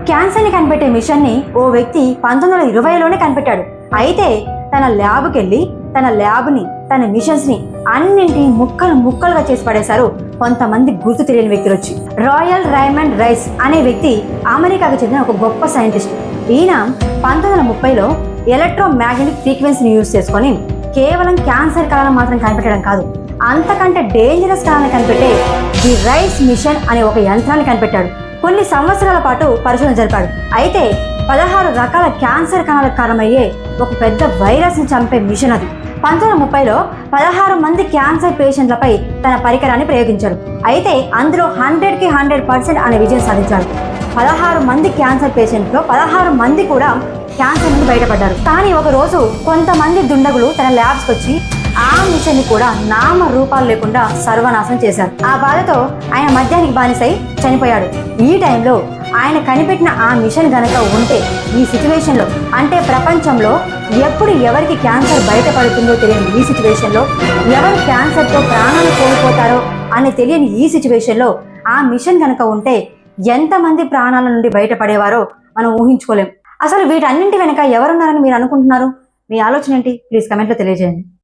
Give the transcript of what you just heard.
క్యాన్సర్ని కనిపెట్టే మిషన్ని ఓ వ్యక్తి 1920లోనే కనిపెట్టాడు. అయితే తన ల్యాబ్కి వెళ్ళి తన ల్యాబ్ని, తన మిషన్స్ని అన్నింటినీ ముక్కలు ముక్కలుగా చేసి పడేశారు కొంతమంది గుర్తు తెలియని వ్యక్తులు వచ్చి. రాయల్ రైమండ్ రైస్ అనే వ్యక్తి అమెరికాకు చెందిన ఒక గొప్ప సైంటిస్ట్. ఈయన 1930లో ఎలక్ట్రోమాగ్నెటిక్ ఫ్రీక్వెన్సీని యూజ్ చేసుకొని కేవలం క్యాన్సర్ కణాలను మాత్రం కనిపెట్టడం కాదు, అంతకంటే డేంజరస్ కణాలను కనిపెట్టే ది రైస్ మిషన్ అనే ఒక యంత్రాన్ని కనిపెట్టాడు. కొన్ని సంవత్సరాల పాటు పరిశోధన జరిపాడు. అయితే 16 రకాల క్యాన్సర్ కణాలకు కారణమయ్యే ఒక పెద్ద వైరస్ని చంపే మిషన్ అది. 1930లో 16 మంది క్యాన్సర్ పేషెంట్లపై తన పరికరాన్ని ప్రయోగించాడు. అయితే అందులో 100కి 100% అనే విజయం సాధించాడు. 16 మంది క్యాన్సర్ పేషెంట్లో 16 మంది కూడా క్యాన్సర్ నుండి బయటపడ్డారు. కానీ ఒకరోజు కొంతమంది దుండగులు తన ల్యాబ్స్కి వచ్చి ఆ మిషన్ ని కూడా నామ రూపాలు లేకుండా సర్వనాశనం చేశారు. ఆ బాధతో ఆయన మద్యానికి బానిసై చనిపోయాడు. ఈ టైంలో ఆయన కనిపెట్టిన ఆ మిషన్ గనక ఉంటే ఈ సిచ్యువేషన్లో, అంటే ప్రపంచంలో ఎప్పుడు ఎవరికి క్యాన్సర్ బయటపడుతుందో తెలియని ఈ సిచ్యువేషన్లో, ఎవరు క్యాన్సర్తో ప్రాణాలు కోల్పోతారో అని తెలియని ఈ సిచ్యువేషన్లో ఆ మిషన్ గనక ఉంటే ఎంతమంది ప్రాణాల నుండి బయటపడేవారో మనం ఊహించుకోలేం. అసలు వీటన్నింటి వెనక ఎవరున్నారని మీరు అనుకుంటున్నారు? మీ ఆలోచన ఏంటి? ప్లీజ్ కమెంట్లో తెలియజేయండి.